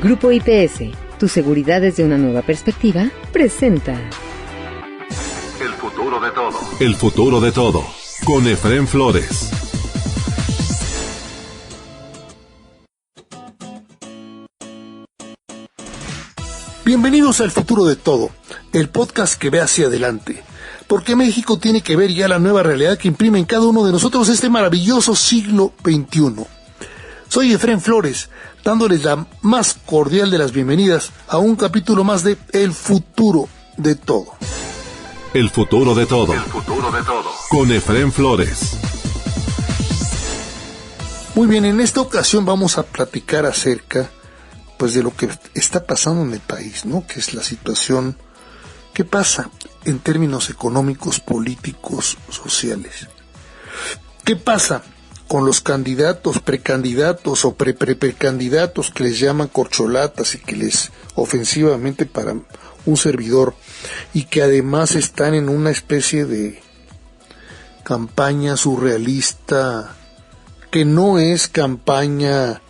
Grupo IPS, tu seguridad desde una nueva perspectiva, presenta El futuro de todo. El futuro de todo, con Efraín Flores. Bienvenidos al Futuro de Todo, el podcast que ve hacia adelante, porque México tiene que ver ya la nueva realidad que imprime en cada uno de nosotros este maravilloso siglo XXI. Soy Efraín Flores, dándoles la más cordial de las bienvenidas a un capítulo más de El Futuro de Todo. El futuro de todo. El futuro de todo. Con Efraín Flores. Muy bien, en esta ocasión vamos a platicar acerca de lo que está pasando en el país, ¿no? Que es la situación, ¿qué pasa en términos económicos, políticos, sociales? ¿Qué pasa con los candidatos, precandidatos o precandidatos que les llaman corcholatas y que les ofensivamente para un servidor y que además están en una especie de campaña surrealista que no es campaña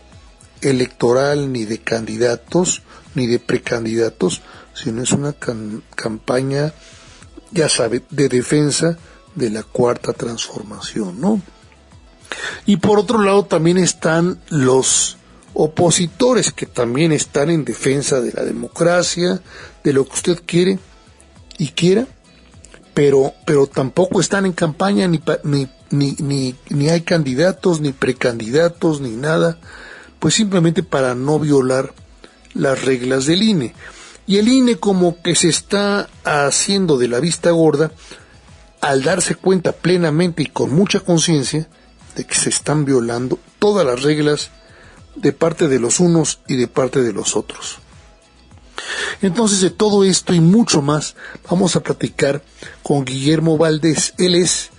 electoral ni de candidatos ni de precandidatos, sino es una campaña, ya sabe, de defensa de la cuarta transformación, ¿no? Y por otro lado también están los opositores que también están en defensa de la democracia, de lo que usted quiere y quiera, pero tampoco están en campaña ni hay candidatos, ni precandidatos, ni nada, pues simplemente para no violar las reglas del INE. Y el INE como que se está haciendo de la vista gorda al darse cuenta plenamente y con mucha conciencia de que se están violando todas las reglas de parte de los unos y de parte de los otros. Entonces, de todo esto y mucho más vamos a platicar con Guillermo Valdés. Él es,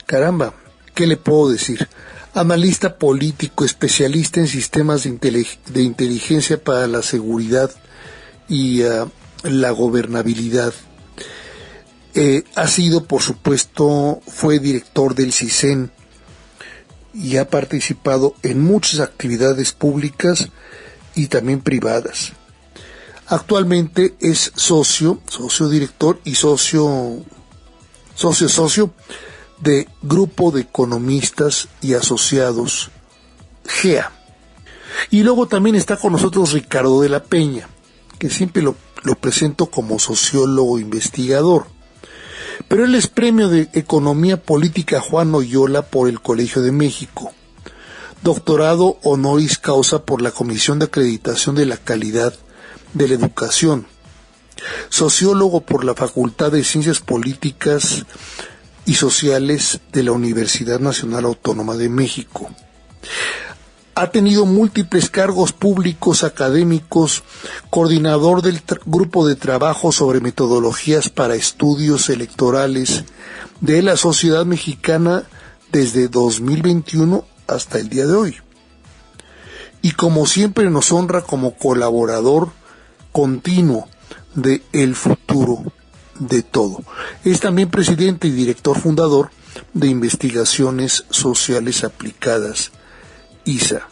caramba, ¿qué le puedo decir? Analista político, especialista en sistemas de inteligencia para la seguridad y la gobernabilidad. Ha sido, por supuesto, fue director del CISEN y ha participado en muchas actividades públicas y también privadas. Actualmente es socio director y socio de Grupo de Economistas y Asociados, GEA. Y luego también está con nosotros Ricardo de la Peña, que siempre lo presento como sociólogo investigador. Pero él es premio de Economía Política Juan Oyola por el Colegio de México, doctorado honoris causa por la Comisión de Acreditación de la Calidad de la Educación, sociólogo por la Facultad de Ciencias Políticas y Sociales de la Universidad Nacional Autónoma de México. Ha tenido múltiples cargos públicos académicos, coordinador del grupo de trabajo sobre metodologías para estudios electorales de la sociedad mexicana desde 2021 hasta el día de hoy. Y como siempre nos honra como colaborador continuo de El Futuro de Todo. Es también presidente y director fundador de Investigaciones Sociales Aplicadas, ISA.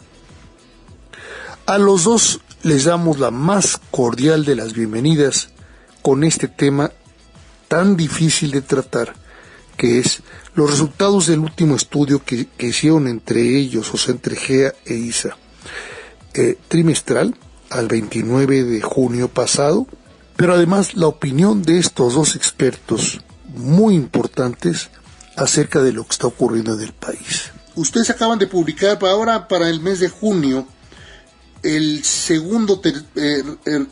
A los dos les damos la más cordial de las bienvenidas con este tema tan difícil de tratar, que es los resultados del último estudio que hicieron entre ellos, o sea, entre GEA e ISA, trimestral, al 29 de junio pasado, pero además la opinión de estos dos expertos muy importantes acerca de lo que está ocurriendo en el país. Ustedes acaban de publicar para el mes de junio, el segundo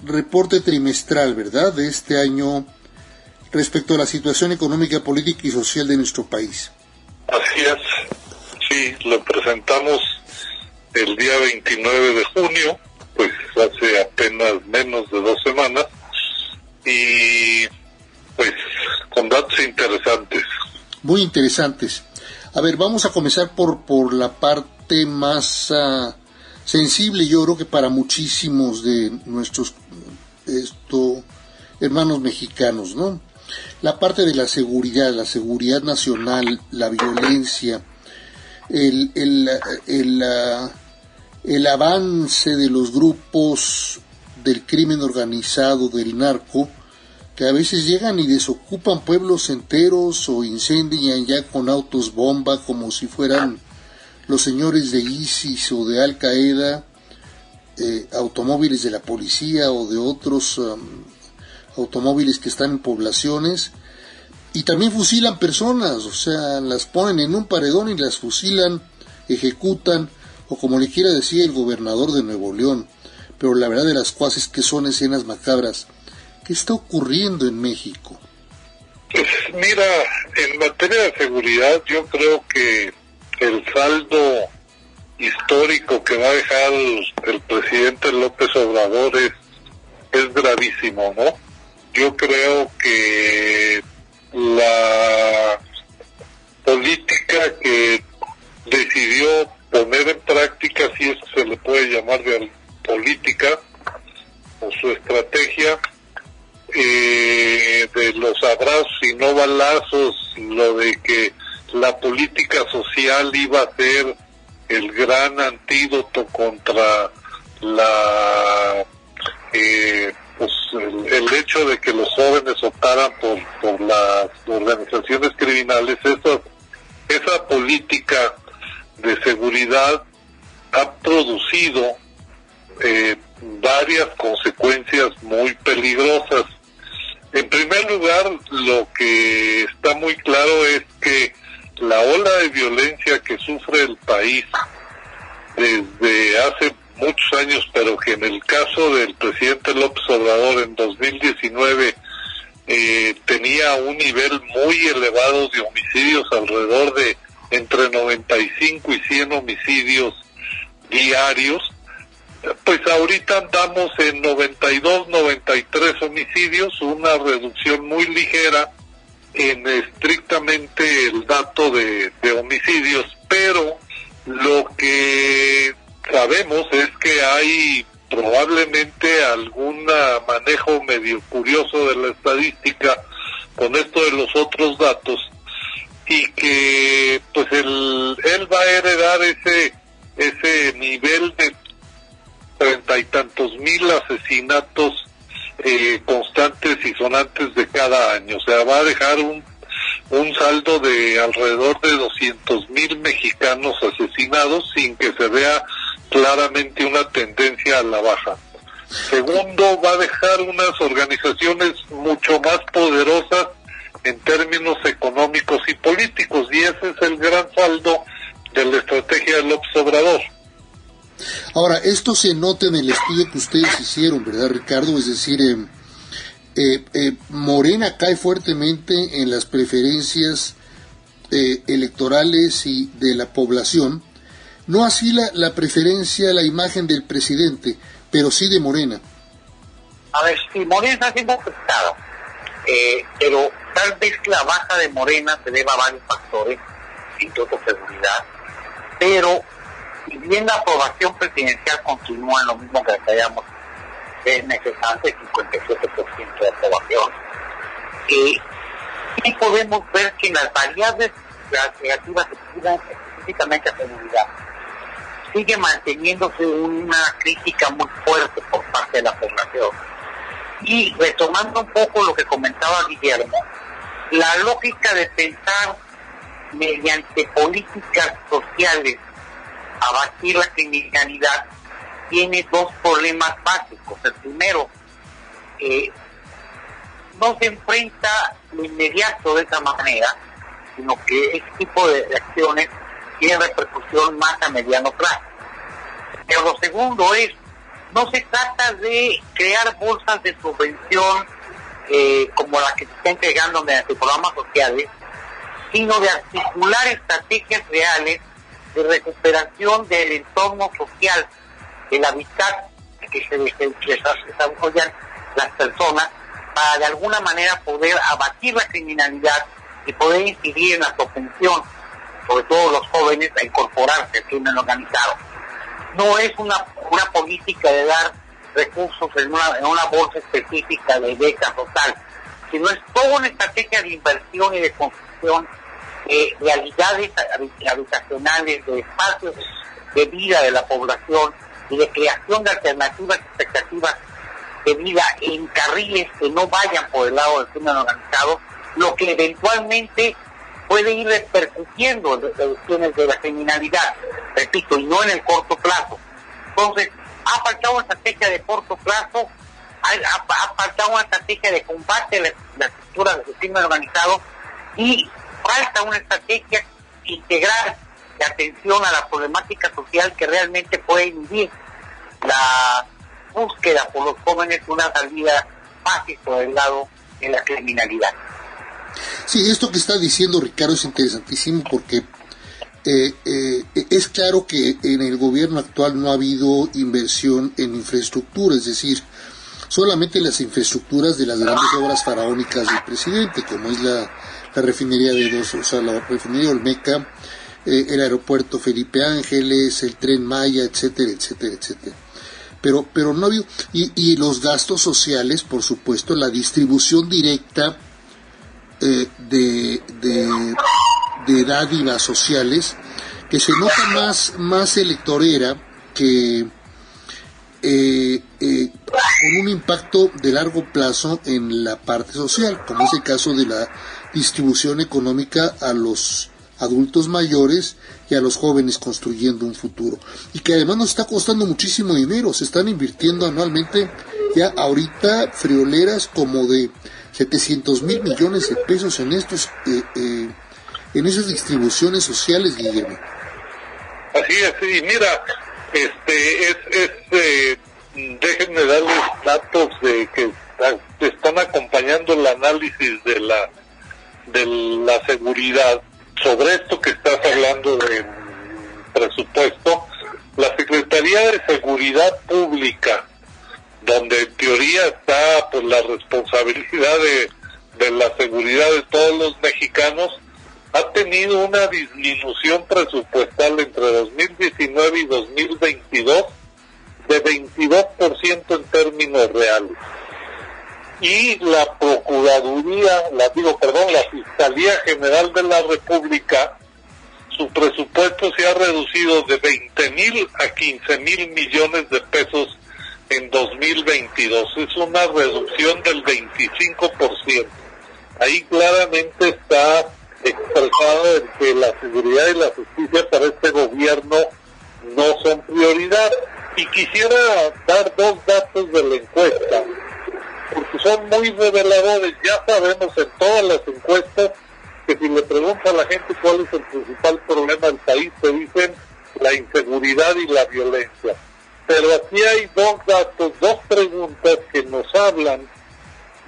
reporte trimestral, ¿verdad?, de este año respecto a la situación económica, política y social de nuestro país. Así es, sí, lo presentamos el día 29 de junio, pues hace apenas menos de 2 semanas, y pues con datos interesantes. Muy interesantes. A ver, vamos a comenzar por la parte más sensible, yo creo que para muchísimos de nuestros hermanos mexicanos, ¿no? La parte de la seguridad nacional, la violencia, el avance de los grupos del crimen organizado, del narco, que a veces llegan y desocupan pueblos enteros o incendian ya con autos bomba como si fueran los señores de ISIS o de Al Qaeda, automóviles de la policía o de otros automóviles que están en poblaciones, y también fusilan personas, o sea, las ponen en un paredón y las fusilan, ejecutan, o como le quiera decir el gobernador de Nuevo León. Pero la verdad de las cosas es que son escenas macabras. ¿Qué está ocurriendo en México? Pues mira, en materia de seguridad yo creo que el saldo histórico que va a dejar el presidente López Obrador es gravísimo, ¿no? Yo creo que la política que decidió poner en práctica, si eso se le puede llamar de política, o su estrategia, de los abrazos y no balazos, lo de que la política social iba a ser el gran antídoto contra la el hecho de que los jóvenes optaran por las organizaciones criminales. Esa política de seguridad ha producido varias consecuencias muy peligrosas. En primer lugar, lo que está muy claro es que la ola de violencia que sufre el país desde hace muchos años, pero que en el caso del presidente López Obrador en 2019 tenía un nivel muy elevado de homicidios, alrededor de entre 95 y 100 homicidios diarios, pues ahorita andamos en 92, 93 homicidios, una reducción muy ligera en estrictamente el dato de homicidios, pero lo que sabemos es que hay probablemente algún manejo medio curioso de la estadística con esto de los otros datos, y que pues él va a heredar ese nivel de 30 y tantos mil asesinatos constantes y sonantes de cada año. O sea, va a dejar un saldo de alrededor de 200,000 mexicanos asesinados sin que se vea claramente una tendencia a la baja. Segundo, va a dejar unas organizaciones mucho más poderosas en términos económicos y políticos, y ese es el gran saldo de la estrategia de López Obrador. Ahora, esto se nota en el estudio que ustedes hicieron, ¿verdad, Ricardo? Es decir, Morena cae fuertemente en las preferencias electorales y de la población, no así la preferencia, la imagen del presidente, pero sí de Morena. A ver, sí, Morena está siendo afectada, pero tal vez la baja de Morena se deba a varios factores, incluso seguridad, pero si bien la aprobación presidencial continúa en lo mismo que sabíamos es necesario, el 57% de aprobación, sí podemos ver que las variables negativas específicamente a seguridad sigue manteniéndose una crítica muy fuerte por parte de la población. Y retomando un poco lo que comentaba Guillermo, la lógica de pensar mediante políticas sociales abatir la criminalidad tiene dos problemas básicos. El primero, no se enfrenta lo inmediato de esa manera, sino que este tipo de acciones tienen repercusión más a mediano plazo. Pero lo segundo es, no se trata de crear bolsas de subvención como la que se está entregando mediante programas sociales, sino de articular estrategias reales de recuperación del entorno social, del hábitat que se desarrollan las personas, para de alguna manera poder abatir la criminalidad y poder incidir en la propensión, sobre todo los jóvenes, a incorporarse al crimen organizado. No es una política de dar recursos en una bolsa específica de becas o tal, sino es toda una estrategia de inversión y de construcción de realidades habitacionales, de espacios de vida de la población y de creación de alternativas y expectativas de vida en carriles que no vayan por el lado del crimen organizado, lo que eventualmente puede ir repercutiendo en las reducciones de la criminalidad, repito, y no en el corto plazo. Entonces, ha faltado una estrategia de corto plazo, ha faltado una estrategia de combate a la estructura del crimen organizado, y falta una estrategia integral de atención a la problemática social que realmente puede inhibir la búsqueda por los jóvenes de una salida fácil por el lado de la criminalidad. Sí, esto que está diciendo Ricardo es interesantísimo porque es claro que en el gobierno actual no ha habido inversión en infraestructura, es decir, solamente las infraestructuras de las grandes obras faraónicas del presidente, como es la refinería de Dos, o sea, la refinería Olmeca, el aeropuerto Felipe Ángeles, el Tren Maya, etcétera, etcétera, etcétera. Pero no ha habido, y los gastos sociales, por supuesto, la distribución directa de dádivas sociales, que se nota más electorera que con un impacto de largo plazo en la parte social, como es el caso de la distribución económica a los adultos mayores y a los jóvenes construyendo un futuro, y que además nos está costando muchísimo dinero. Se están invirtiendo anualmente ya ahorita frioleras como de 700,000 millones de pesos en estos en esas distribuciones sociales, Guillermo. Así es, y mira, déjenme darles datos de que están acompañando el análisis de la seguridad. Sobre esto que estás hablando de presupuesto, la Secretaría de Seguridad Pública, donde en teoría está pues la responsabilidad de la seguridad de todos los mexicanos, ha tenido una disminución presupuestal entre 2019 y 2022 de 22% en términos reales. Y la Procuraduría, la Fiscalía General de la República, su presupuesto se ha reducido de 20,000 a 15,000 millones de pesos en 2022. Es una reducción del 25%. Ahí claramente está expresado en que la seguridad y la justicia para este gobierno no son prioridad. Y quisiera dar dos datos de la encuesta, porque son muy reveladores. Ya sabemos en todas las encuestas que si le pregunta a la gente cuál es el principal problema del país, te dicen la inseguridad y la violencia. Pero aquí hay dos datos, dos preguntas que nos hablan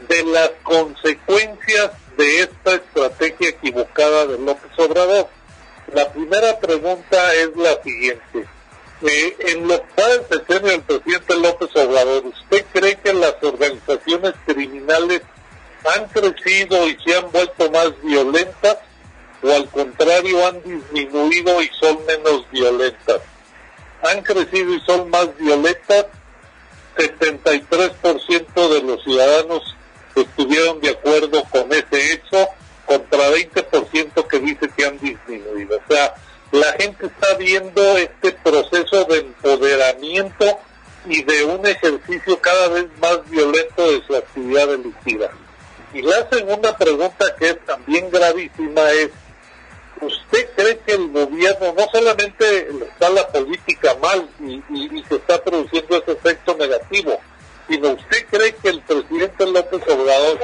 de las consecuencias de esta estrategia equivocada de López Obrador. La primera pregunta es la siguiente. En lo que va del sexenio del presidente López Obrador, ¿usted cree que las organizaciones criminales han crecido y se han vuelto más violentas, o al contrario han disminuido y son menos violentas? Han crecido y son más violentas. 73% de los ciudadanos estuvieron de acuerdo con ese hecho, contra 20% que dice que han disminuido. O sea, la gente está viendo este proceso de empoderamiento y de un ejercicio cada vez más violento de su actividad delictiva. Y la segunda pregunta, que es también gravísima, es: ¿usted cree que el gobierno, no solamente está la política mal y se está produciendo ese efecto negativo, sino usted cree que el presidente López Obrador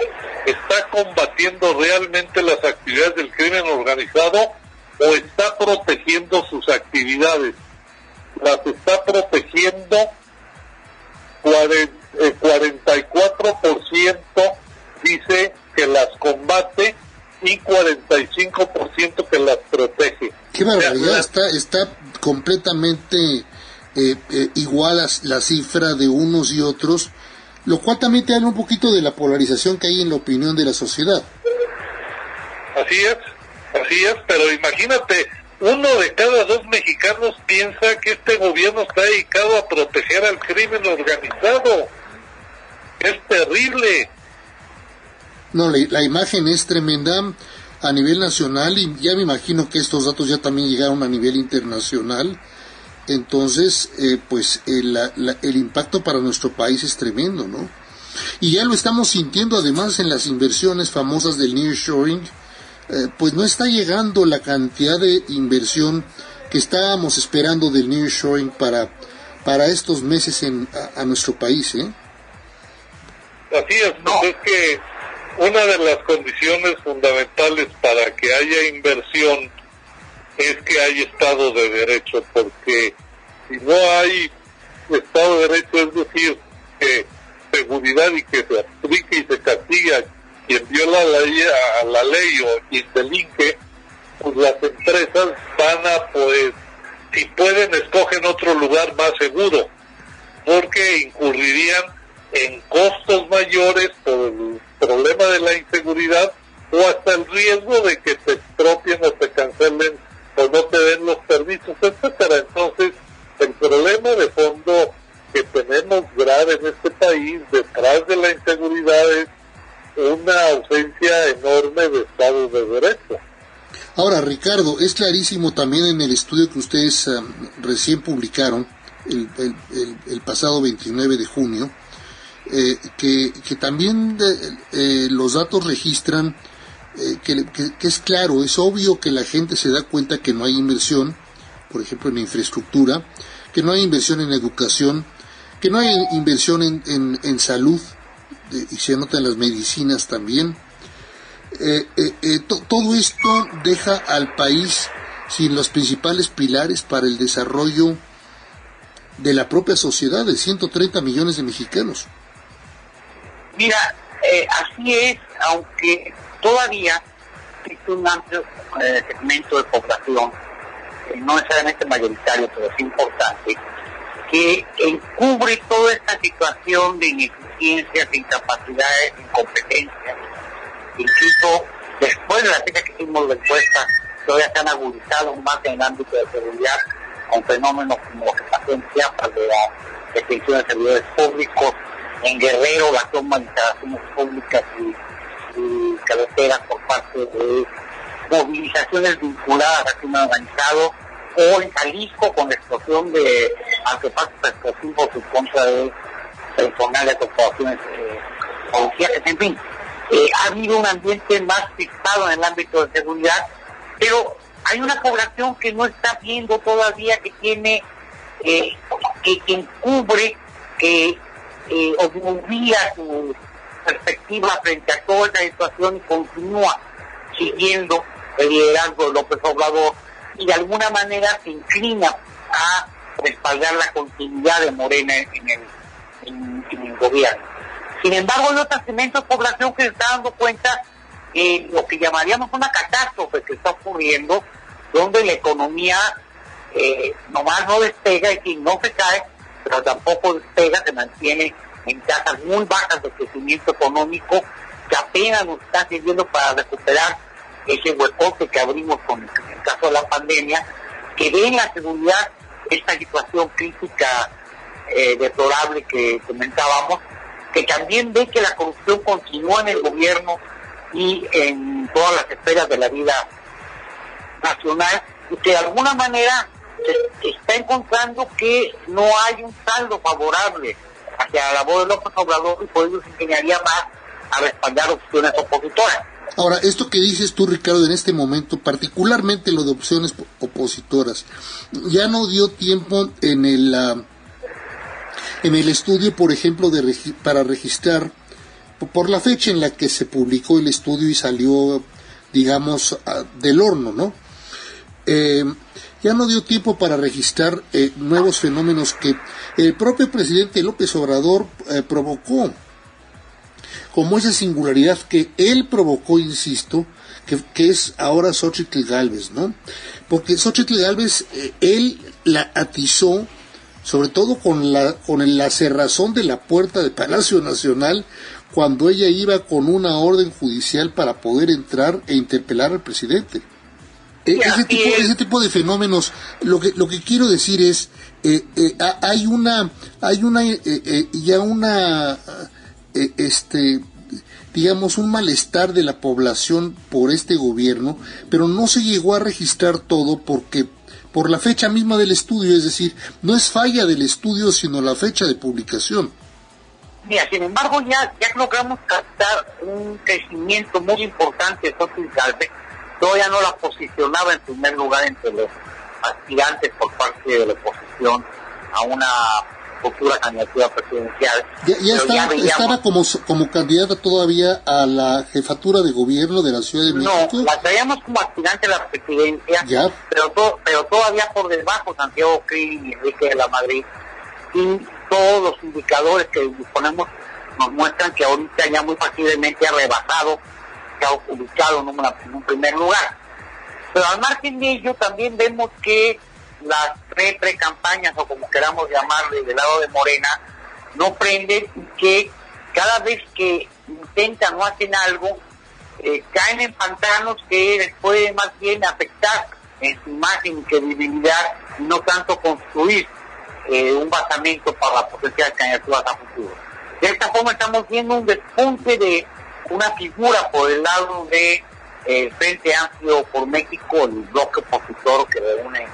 está combatiendo realmente las actividades del crimen organizado o está protegiendo sus actividades? Las está protegiendo. 44% dice que las combate y 45% que las protege. Qué barbaridad, está completamente igual a la cifra de unos y otros, lo cual también te habla un poquito de la polarización que hay en la opinión de la sociedad. Así es, pero imagínate, 1 de cada 2 mexicanos piensa que este gobierno está dedicado a proteger al crimen organizado. Es terrible. No, la imagen es tremenda a nivel nacional, y ya me imagino que estos datos ya también llegaron a nivel internacional. Entonces, pues el impacto para nuestro país es tremendo, ¿no? Y ya lo estamos sintiendo además en las inversiones famosas del nearshoring, pues no está llegando la cantidad de inversión que estábamos esperando del nearshoring para estos meses a nuestro país, ¿eh? Así es, pues es que una de las condiciones fundamentales para que haya inversión es que hay Estado de Derecho, porque si no hay Estado de Derecho, es decir, que seguridad y que se aplique y se castiga quien viola la ley o quien delinque, pues las empresas van a, pues, si pueden, escogen otro lugar más seguro, porque incurrirían en costos mayores por el problema de la inseguridad o hasta el riesgo de que te expropien o te cancelen o no te den los permisos, etcétera. Entonces, el problema de fondo que tenemos grave en este país, detrás de la inseguridad, es una ausencia enorme de Estado de Derecho. Ahora, Ricardo, es clarísimo también en el estudio que ustedes recién publicaron, el pasado 29 de junio, que también los datos registran que es claro, es obvio que la gente se da cuenta que no hay inversión, por ejemplo en infraestructura, que no hay inversión en educación, que no hay inversión en salud, y se nota en las medicinas también. Todo esto deja al país sin los principales pilares para el desarrollo de la propia sociedad de 130 millones de mexicanos. Mira, así es, aunque todavía existe un amplio segmento de población, no necesariamente mayoritario, pero sí importante, que encubre toda esta situación de ineficiencias, de incapacidades, de incompetencias. Incluso después de la fecha que hicimos la encuesta, todavía se han agudizado más en el ámbito de seguridad, con fenómenos como lo que pasó en Chiapas, de la detención de servidores públicos, en Guerrero, la toma de instalaciones públicas y carreteras por parte de movilizaciones vinculadas a crimen organizado, o en Jalisco con la explosión de artefactos explosivos en contra de personal de corporaciones policiales. En fin, ha habido un ambiente más fijado en el ámbito de seguridad, pero hay una población que no está viendo todavía, que tiene, que encubre, que obvia su perspectiva frente a toda esta situación y continúa siguiendo el liderazgo de López Obrador y de alguna manera se inclina a respaldar la continuidad de Morena en el gobierno. Sin embargo, hay otros segmentos de población que se está dando cuenta lo que llamaríamos una catástrofe que está ocurriendo, donde la economía nomás no despega, es decir, no se cae, pero tampoco despega, se mantiene en tasas muy bajas de crecimiento económico, que apenas nos está sirviendo para recuperar ese huecote que abrimos con el caso de la pandemia, que ve en la seguridad esta situación crítica deplorable que comentábamos, que también ve que la corrupción continúa en el gobierno y en todas las esferas de la vida nacional, y que de alguna manera se está encontrando que no hay un saldo favorable hacia la labor de López Obrador, y por ello se inclinaría más a respaldar opciones opositoras. Ahora, esto que dices tú, Ricardo, en este momento, particularmente lo de opciones opositoras, ya no dio tiempo en el estudio, por ejemplo, para registrar, por la fecha en la que se publicó el estudio y salió, digamos, del horno, ¿no? Ya no dio tiempo para registrar nuevos fenómenos que el propio presidente López Obrador provocó, como esa singularidad que él provocó, insisto, que es ahora Xóchitl Gálvez, ¿no? Porque Xóchitl Gálvez, él la atizó, sobre todo con la cerrazón de la puerta del Palacio Nacional, cuando ella iba con una orden judicial para poder entrar e interpelar al presidente. Ese tipo de fenómenos, lo que quiero decir es, hay digamos, un malestar de la población por este gobierno, pero no se llegó a registrar todo porque por la fecha misma del estudio, es decir, no es falla del estudio, sino la fecha de publicación. Mira, sin embargo, ya logramos captar un crecimiento muy importante de Xochitl Gálvez. Todavía no la posicionaba en primer lugar entre los aspirantes por parte de la oposición a una futura candidatura presidencial. Estaba como candidata todavía a la jefatura de gobierno de la Ciudad de México. No, la traíamos como aspirante a la presidencia, pero todavía por debajo Santiago Krill y Enrique de la Madrid, y todos los indicadores que disponemos nos muestran que ahorita ya muy fácilmente ha rebasado, se ha ubicado en un primer lugar. Pero al margen de ello también vemos que las pre-campañas, o como queramos llamarle, del lado de Morena, no prenden, y que cada vez que intentan o hacen algo, caen en pantanos que les puede más bien afectar en su imagen y credibilidad, y no tanto construir un basamento para la potencial candidaturas a futuro. De esta forma estamos viendo un despunte de una figura por el lado de Frente Amplio por México, el bloque opositor que reúne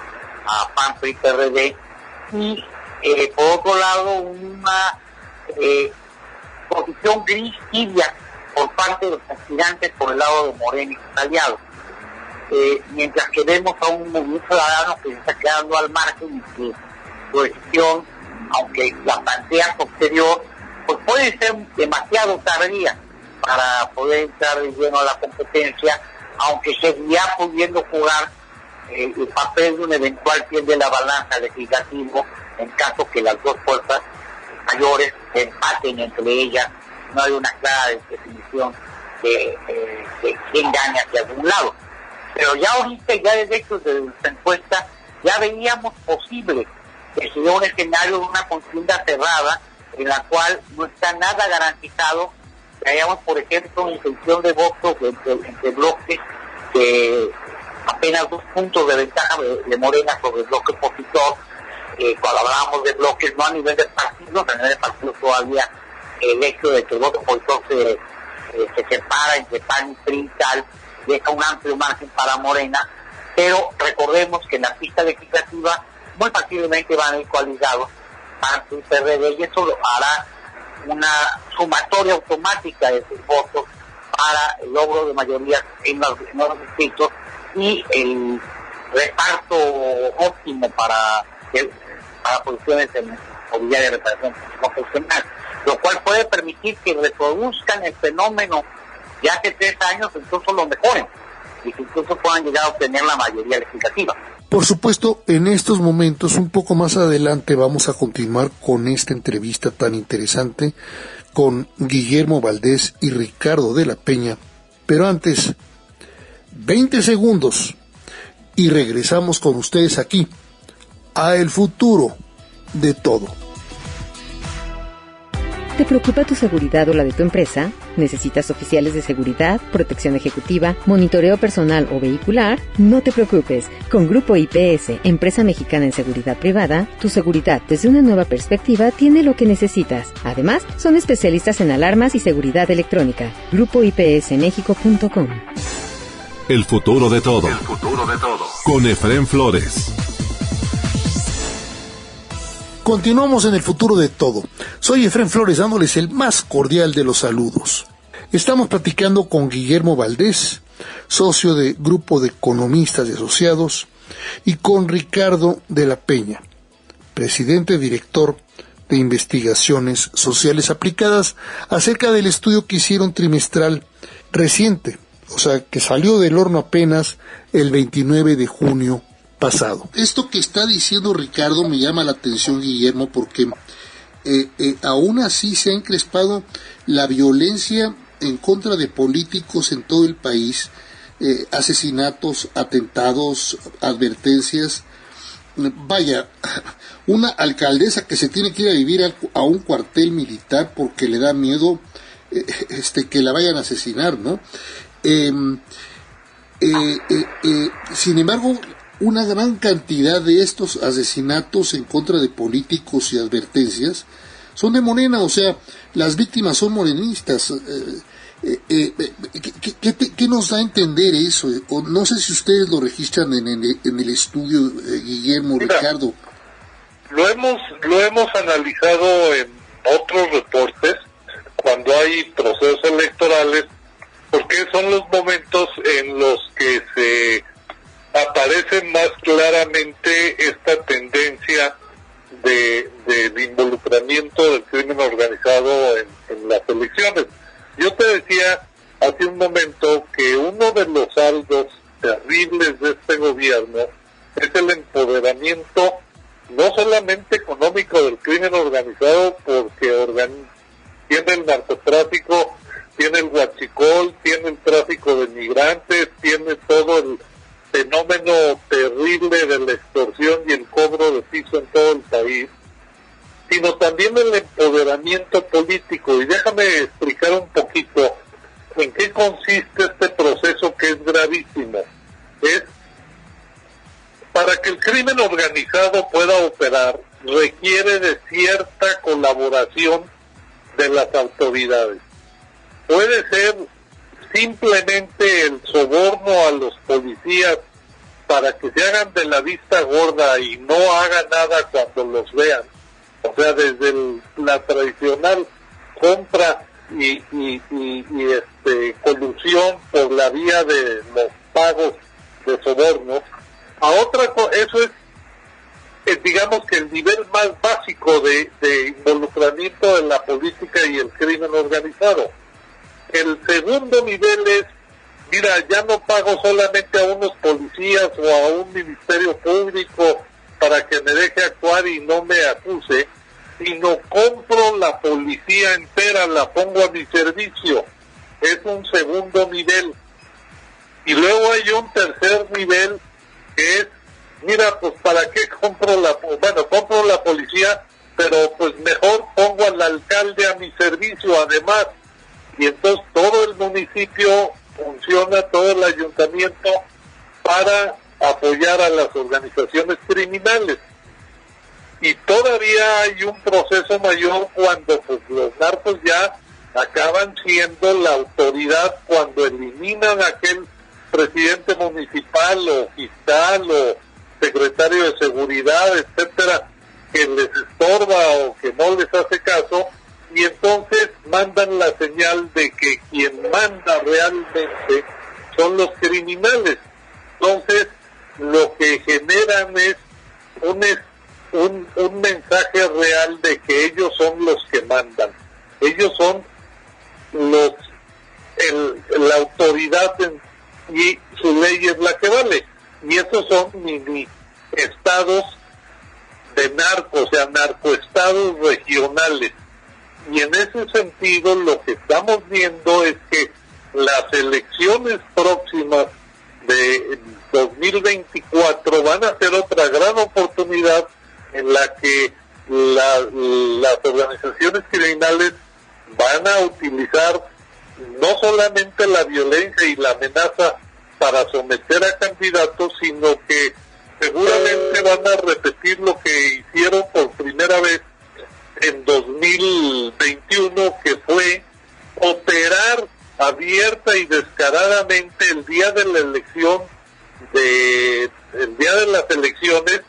a PAN, PRI, PRD, y por otro lado una posición gris tibia por parte de los aspirantes por el lado de Morena y sus aliados, mientras que vemos a un movimiento ciudadano que se está quedando al margen y que su decisión, aunque la plantea posterior, pues puede ser demasiado tardía para poder entrar de lleno a la competencia, aunque seguiría pudiendo jugar el papel de un eventual pie de la balanza legislativo en caso que las dos fuerzas mayores se empaten entre ellas, no hay una clara definición de quién gana hacia algún lado. Pero ya ahorita, ya desde hecho de esta encuesta, ya veíamos posible que sería un escenario de una contienda cerrada en la cual no está nada garantizado que hayamos, por ejemplo, una intención de votos entre bloques de apenas 2 puntos de ventaja de Morena sobre el bloque opositor. Cuando hablábamos de bloques, no a nivel de partidos, a nivel de partidos todavía el hecho de que el voto opositor se separa entre PAN y PRI y tal, deja un amplio margen para Morena, pero recordemos que en la pista legislativa muy fácilmente van a ir coaligados PAN, PRI y PRD, y eso hará una sumatoria automática de sus votos para el logro de mayoría en los distritos y el reparto óptimo para posiciones en unidad de representación constitucional, lo cual puede permitir que reproduzcan el fenómeno de hace 3 años, incluso lo mejoren y que incluso puedan llegar a obtener la mayoría legislativa. Por supuesto, en estos momentos, un poco más adelante, vamos a continuar con esta entrevista tan interesante con Guillermo Valdés y Ricardo de la Peña, pero antes, 20 segundos y regresamos con ustedes aquí a El Futuro de Todo. ¿Te preocupa tu seguridad o la de tu empresa? ¿Necesitas oficiales de seguridad, protección ejecutiva, monitoreo personal o vehicular? No te preocupes. Con Grupo IPS, empresa mexicana en seguridad privada, tu seguridad desde una nueva perspectiva tiene lo que necesitas. Además, son especialistas en alarmas y seguridad electrónica. GrupoIPSMexico.com. El futuro de todo. El futuro de todo. Con Efrén Flores. Continuamos en El Futuro de Todo. Soy Efrén Flores dándoles el más cordial de los saludos. Estamos platicando con Guillermo Valdés, socio de Grupo de Economistas y Asociados, y con Ricardo de la Peña, presidente director de Investigaciones Sociales Aplicadas, acerca del estudio que hicieron trimestral reciente, o sea, que salió del horno apenas el 29 de junio pasado. Esto que está diciendo Ricardo me llama la atención, Guillermo, porque aún así se ha encrespado la violencia en contra de políticos en todo el país, asesinatos, atentados, advertencias. Vaya, una alcaldesa que se tiene que ir a vivir a un cuartel militar porque le da miedo que la vayan a asesinar, ¿no? Sin embargo, una gran cantidad de estos asesinatos en contra de políticos y advertencias son de Morena, o sea, las víctimas son morenistas. ¿Qué nos da a entender eso? O no sé si ustedes lo registran en el estudio, Guillermo, mira, Ricardo. Lo hemos analizado en otros reportes hay procesos electorales, porque son los momentos en los que se aparece más claramente esta tendencia de involucramiento del crimen organizado en las elecciones. Yo te decía hace un momento que uno de los saldos terribles de este gobierno es el empoderamiento no solamente económico del crimen organizado, porque tiene el narcotráfico, tiene el huachicol, tiene el tráfico de migrantes, tiene todo el fenómeno terrible de la extorsión y el cobro de piso en todo el país, sino también el empoderamiento político. Y déjame explicar un poquito en qué consiste este proceso, que es gravísimo. Es para que el crimen organizado pueda operar, requiere de cierta colaboración de las autoridades. Puede ser simplemente el soborno a los policías para que se hagan de la vista gorda y no hagan nada cuando los vean. O sea, desde la tradicional compra y colusión por la vía de los pagos de sobornos, a otra cosa. Eso es digamos que el nivel más básico de involucramiento en la política y el crimen organizado. El segundo nivel es, mira, ya no pago solamente a unos policías o a un ministerio público para que me deje actuar y no me acuse, sino compro la policía entera, la pongo a mi servicio. Es un segundo nivel. Y luego hay un tercer nivel que es, mira, pues ¿para qué compro la policía, pero pues mejor pongo al alcalde a mi servicio además? Y entonces todo el municipio funciona, todo el ayuntamiento, para apoyar a las organizaciones criminales. Y todavía hay un proceso mayor cuando pues los narcos ya acaban siendo la autoridad, cuando eliminan a aquel presidente municipal o fiscal o secretario de seguridad, etcétera, que les estorba o que no les hace caso, y entonces mandan la señal de que quien manda realmente son los criminales. Entonces lo que generan es un mensaje real de que ellos son los que mandan, ellos son la autoridad y su ley es la que vale. Y esos son mini estados de narcos, o sea, narcoestados regionales. Y en ese sentido lo que estamos viendo es que las elecciones próximas de 2024 van a ser otra gran oportunidad en la que las organizaciones criminales van a utilizar no solamente la violencia y la amenaza para someter a candidatos, sino que seguramente van a repetir lo que hicieron por primera vez en 2021, que fue operar abierta y descaradamente el día de la elección, el día de las elecciones,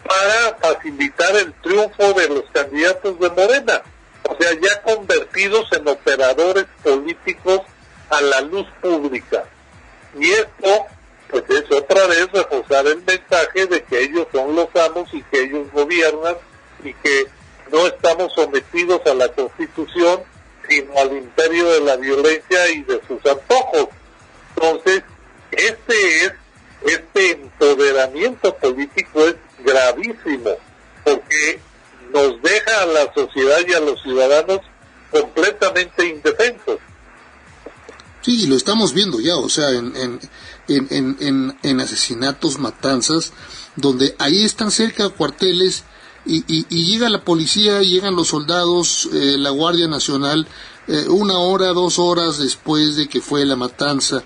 para facilitar el triunfo de los candidatos de Morena. O sea, ya convertidos en operadores políticos a la luz pública. Y esto, pues es otra vez reforzar el mensaje de que ellos son los amos y que ellos gobiernan y que no estamos sometidos a la Constitución, sino al imperio de la violencia y de sus antojos. Entonces, este empoderamiento político es gravísimo, porque nos deja a la sociedad y a los ciudadanos completamente indefensos. Sí, lo estamos viendo ya, o sea, en asesinatos, matanzas, donde ahí están cerca cuarteles y llega la policía, llegan los soldados, la Guardia Nacional, 1 hora, 2 horas después de que fue la matanza.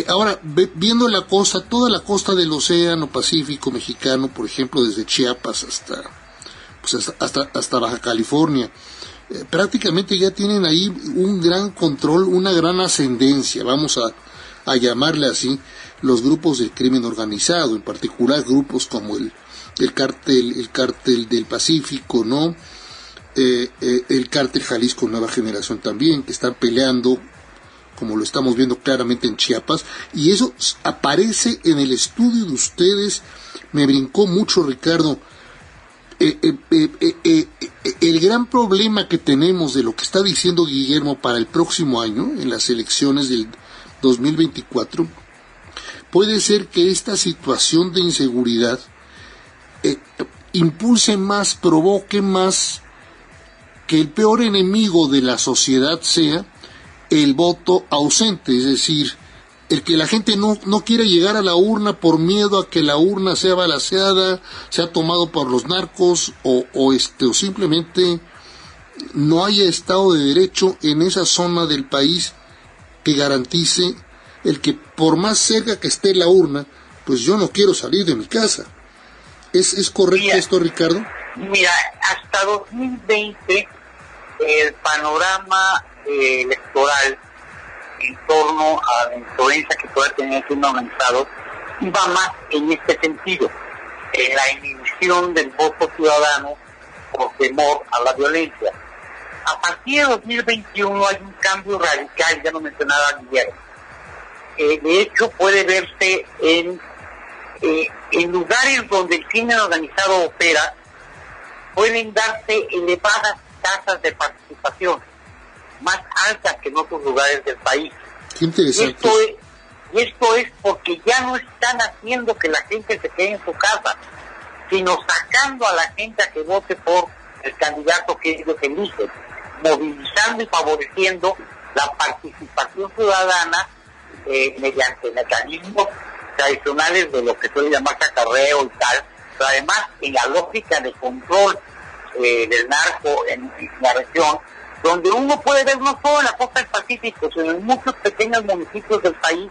Ahora, viendo la costa, toda la costa del Océano Pacífico mexicano, por ejemplo, desde Chiapas hasta Baja California, prácticamente ya tienen ahí un gran control, una gran ascendencia, vamos a llamarle así, los grupos del crimen organizado, en particular grupos como el cártel del Pacífico, ¿no? el cártel Jalisco Nueva Generación también, que están peleando, como lo estamos viendo claramente en Chiapas, y eso aparece en el estudio de ustedes. Me brincó mucho, Ricardo. El gran problema que tenemos de lo que está diciendo Guillermo para el próximo año, en las elecciones del 2024, puede ser que esta situación de inseguridad impulse más, provoque más, que el peor enemigo de la sociedad sea el voto ausente, es decir, el que la gente no quiere llegar a la urna por miedo a que la urna sea balaceada, sea tomado por los narcos, o simplemente no haya Estado de Derecho en esa zona del país que garantice el que por más cerca que esté la urna, pues yo no quiero salir de mi casa. ¿Es correcto esto, Ricardo? Mira, hasta 2020 el panorama electoral en torno a la influencia que pueda tener el clima aumentado iba más en este sentido, en la inhibición del voto ciudadano por temor a la violencia. A partir de 2021 hay un cambio radical, ya lo mencionaba Guillermo. De hecho puede verse en lugares donde el crimen organizado opera, pueden darse elevadas tasas de participación, más altas que en otros lugares del país. Qué interesante. Y esto es porque ya no están haciendo que la gente se quede en su casa, sino sacando a la gente a que vote por el candidato que ellos eligen, movilizando y favoreciendo la participación ciudadana mediante mecanismos tradicionales de lo que suele llamarse acarreo y tal, pero además en la lógica de control del narco en la región, donde uno puede ver no solo en la costa del Pacífico, sino en muchos pequeños municipios del país,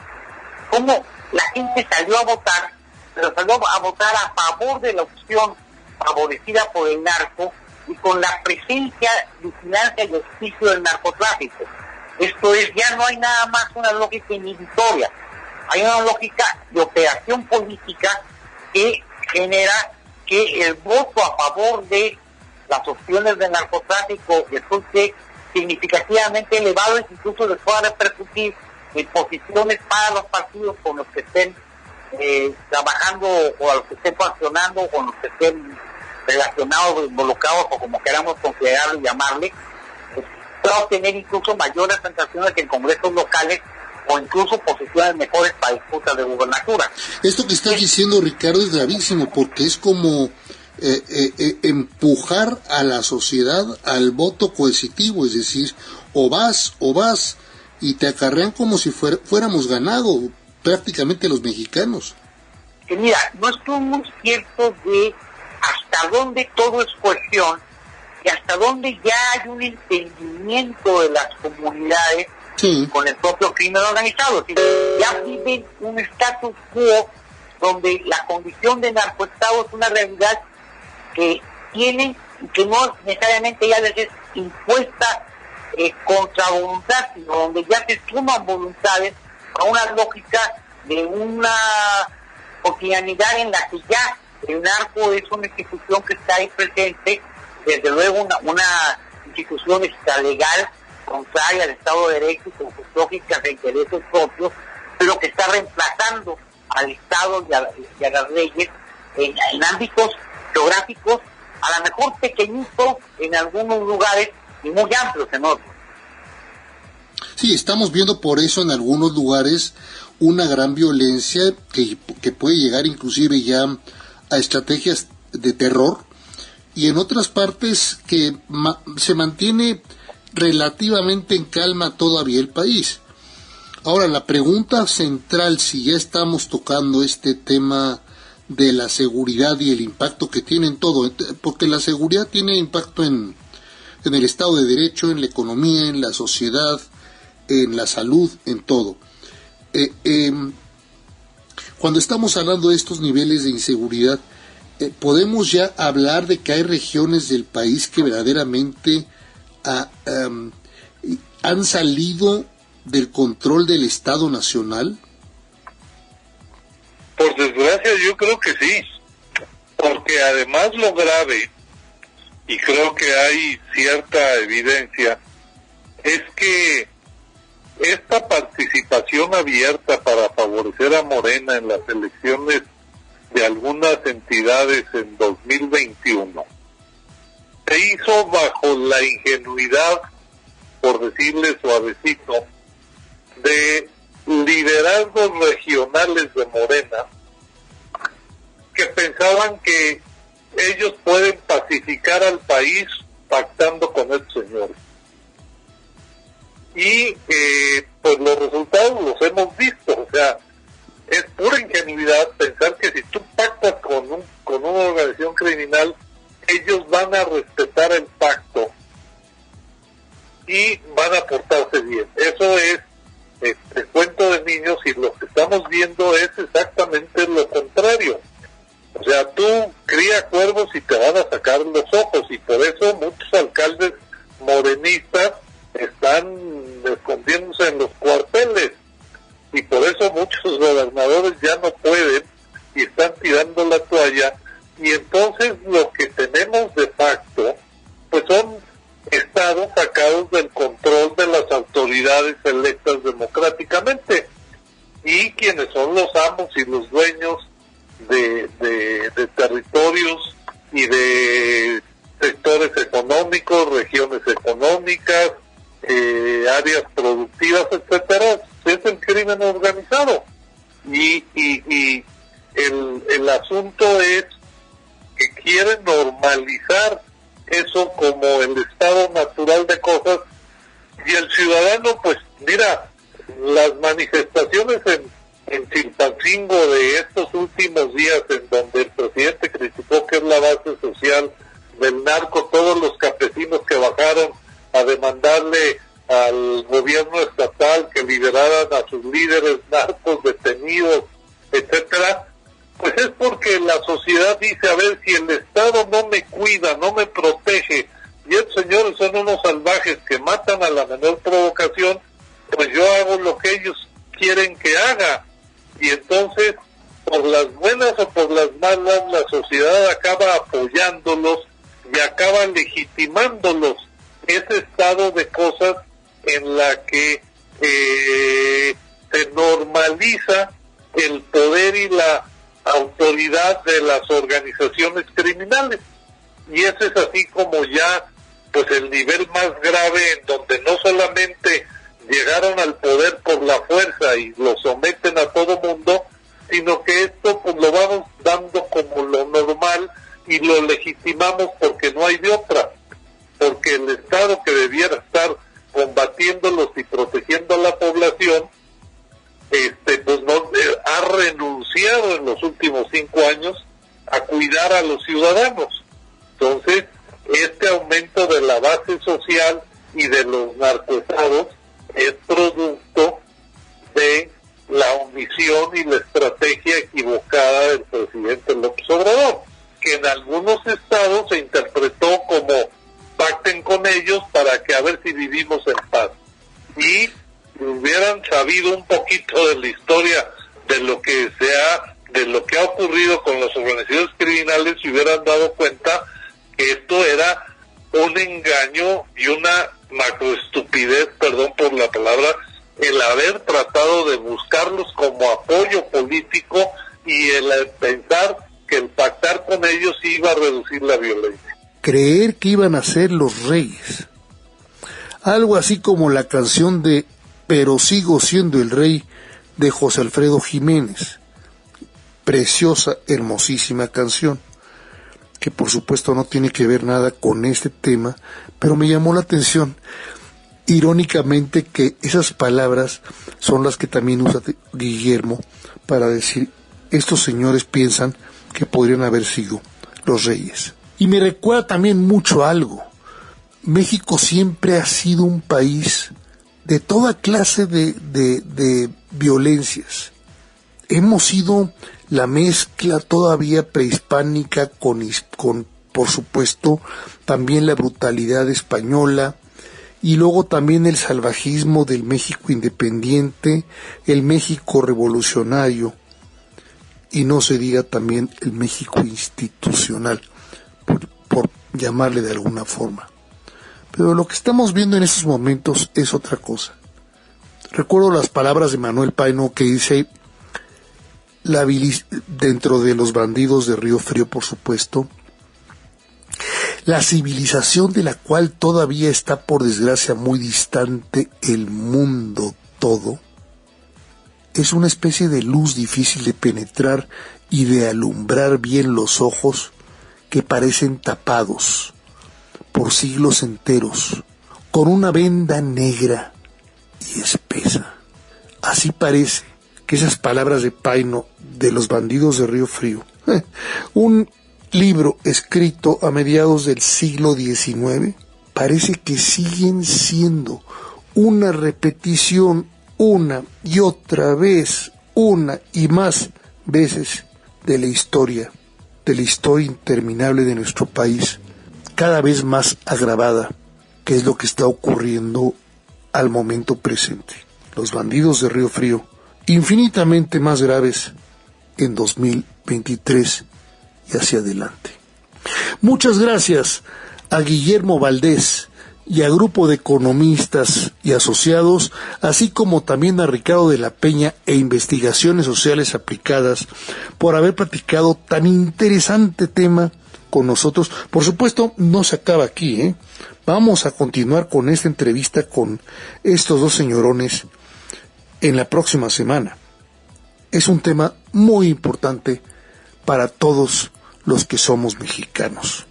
cómo la gente salió a votar, pero salió a votar a favor de la opción favorecida por el narco y con la presencia, vigilancia y auspicio del narcotráfico. Esto es, ya no hay nada más una lógica inhibitoria, hay una lógica de operación política que genera que el voto a favor de las opciones del narcotráfico resulte significativamente elevado, e incluso les pueda repercutir en posiciones para los partidos con los que estén trabajando, o a los que estén coaccionando, o con los que estén relacionados, involucrados, o como queramos considerarlo y llamarle, para obtener incluso mayores sensaciones que en congresos locales, o incluso posiciones mejores para disputas de gubernatura. Esto que estás diciendo, Ricardo, es gravísimo, porque es como empujar a la sociedad al voto coercitivo, es decir, o vas, y te acarrean como si fuéramos ganado prácticamente los mexicanos. Mira, no estoy muy cierto de hasta dónde todo es coerción y hasta dónde ya hay un entendimiento de las comunidades con el propio crimen organizado. Ya viven un status quo donde la condición de narcoestado es una realidad que tienen, que no necesariamente ya les es impuesta contra voluntad, sino donde ya se suman voluntades a una lógica de una cotidianidad en la que ya el narco es una institución que está ahí presente, desde luego una institución extralegal, contraria al Estado de Derecho y con sus lógicas de intereses propios, pero que está reemplazando al Estado y a las leyes en ámbitos geográficos, a lo mejor pequeñitos en algunos lugares y muy amplios en otros. Sí, estamos viendo por eso en algunos lugares una gran violencia que puede llegar inclusive ya a estrategias de terror, y en otras partes que se mantiene relativamente en calma todavía el país. Ahora, la pregunta central, si ya estamos tocando este tema de la seguridad y el impacto que tiene en todo, porque la seguridad tiene impacto en el Estado de Derecho, en la economía, en la sociedad, en la salud, en todo. Cuando estamos hablando de estos niveles de inseguridad, podemos ya hablar de que hay regiones del país que verdaderamente han salido del control del Estado Nacional. Por desgracia yo creo que sí, porque además lo grave y creo que hay cierta evidencia, es que esta participación abierta para favorecer a Morena en las elecciones de algunas entidades en 2021 se hizo bajo la ingenuidad, por decirle suavecito, de liderazgos regionales de Morena que pensaban que ellos pueden pacificar al país pactando con estos señores. Y pues los resultados los hemos visto, o sea, es pura ingenuidad pensar que si tú pactas con una organización criminal, ellos van a respetar el pacto y van a portarse bien. Eso es cuento de niños, y lo que estamos viendo es exactamente lo contrario. O sea, tú cría cuervos y te van a sacar los ojos, y por eso muchos alcaldes morenistas están escondiéndose en los cuarteles, y por eso muchos gobernadores ya no pueden y están tirando la toalla, y entonces lo que tenemos de facto pues son estados sacados del control de las autoridades electas democráticamente, y quienes son los amos y los dueños de territorios y de sectores económicos, regiones económicas, áreas productivas, etcétera, es el crimen organizado. Y el asunto es que quieren normalizar eso como el estado natural de cosas, y el ciudadano, pues mira, las manifestaciones en Chilpancingo de estos últimos días, en donde el presidente criticó que es la base social del narco, todos los campesinos que bajaron a demandarle al gobierno estatal que liberaran a sus líderes narcos detenidos, etcétera, pues es porque la sociedad dice, a ver, si el Estado no me cuida, no me protege, y estos señores son unos salvajes que matan a la menor provocación, pues yo hago lo que ellos quieren que haga. Y entonces, por las buenas o por las malas, la sociedad acaba apoyándolos y acaba legitimándolos. Ese estado de cosas en la que se normaliza el poder y la autoridad de las organizaciones criminales. Y ese es así como ya, pues el nivel más grave, en donde no solamente llegaron al poder por la fuerza y lo someten a todo mundo, sino que esto pues lo vamos dando como lo normal y lo legitimamos porque no hay de otra, porque el Estado, que debiera estar combatiéndolos y protegiendo a la población, pues no ha renunciado en los últimos 5 años a cuidar a los ciudadanos. Entonces, este aumento de la base social y de los narcoestados es producto de la omisión y la estrategia equivocada del presidente López Obrador, que en algunos estados se interpretó como pacten con ellos para que a ver si vivimos en paz. Y hubieran sabido un poquito de la historia de lo que ha ocurrido con las organizaciones criminales, se hubieran dado cuenta que esto era un engaño y una macroestupidez, perdón por la palabra, el haber tratado de buscarlos como apoyo político y el pensar que el pactar con ellos iba a reducir la violencia. Creer que iban a ser los reyes. Algo así como la canción de Pero sigo siendo el rey, de José Alfredo Jiménez. Preciosa, hermosísima canción, que por supuesto no tiene que ver nada con este tema, pero me llamó la atención, irónicamente, que esas palabras son las que también usa Guillermo para decir, estos señores piensan que podrían haber sido los reyes. Y me recuerda también mucho algo. México siempre ha sido un país de toda clase de violencias. Hemos sido la mezcla todavía prehispánica con, por supuesto, también la brutalidad española, y luego también el salvajismo del México independiente, el México revolucionario, y no se diga también el México institucional, por llamarle de alguna forma. Pero lo que estamos viendo en estos momentos es otra cosa. Recuerdo las palabras de Manuel Paino que dice, dentro de los bandidos de Río Frío, por supuesto, la civilización de la cual todavía está, por desgracia, muy distante el mundo todo, es una especie de luz difícil de penetrar y de alumbrar bien los ojos que parecen tapados por siglos enteros, con una venda negra y espesa. Así parece que esas palabras de Paino de los bandidos de Río Frío, un libro escrito a mediados del siglo XIX, parece que siguen siendo una repetición una y otra vez, una y más veces de la historia interminable de nuestro país, cada vez más agravada, que es lo que está ocurriendo al momento presente. Los bandidos de Río Frío, infinitamente más graves en 2023 y hacia adelante. Muchas gracias a Guillermo Valdés y a Grupo de Economistas y Asociados, así como también a Ricardo de la Peña e Investigaciones Sociales Aplicadas, por haber platicado tan interesante tema con nosotros. Por supuesto, no se acaba aquí, Vamos a continuar con esta entrevista con estos dos señorones en la próxima semana. Es un tema muy importante para todos los que somos mexicanos.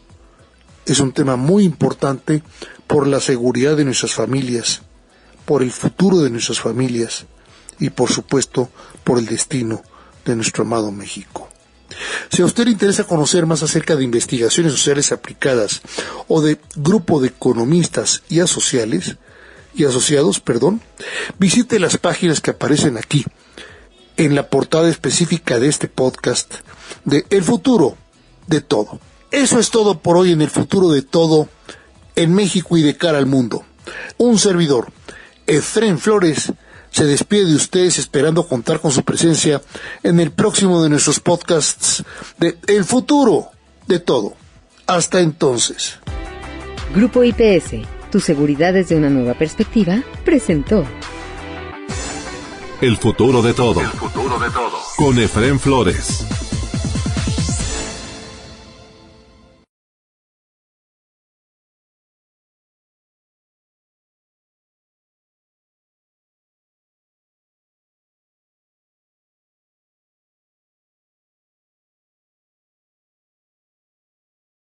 Es un tema muy importante por la seguridad de nuestras familias, por el futuro de nuestras familias y, por supuesto, por el destino de nuestro amado México. Si a usted le interesa conocer más acerca de investigaciones sociales aplicadas o de Grupo de Economistas y Asociados, visite las páginas que aparecen aquí, en la portada específica de este podcast de El Futuro de Todo. Eso es todo por hoy en El Futuro de Todo, en México y de cara al mundo. Un servidor, Efrén Flores, se despide de ustedes esperando contar con su presencia en el próximo de nuestros podcasts de El Futuro de Todo. Hasta entonces. Grupo IPS, tu seguridad desde una nueva perspectiva, presentó El Futuro de Todo. El futuro de todo. Con Efrén Flores.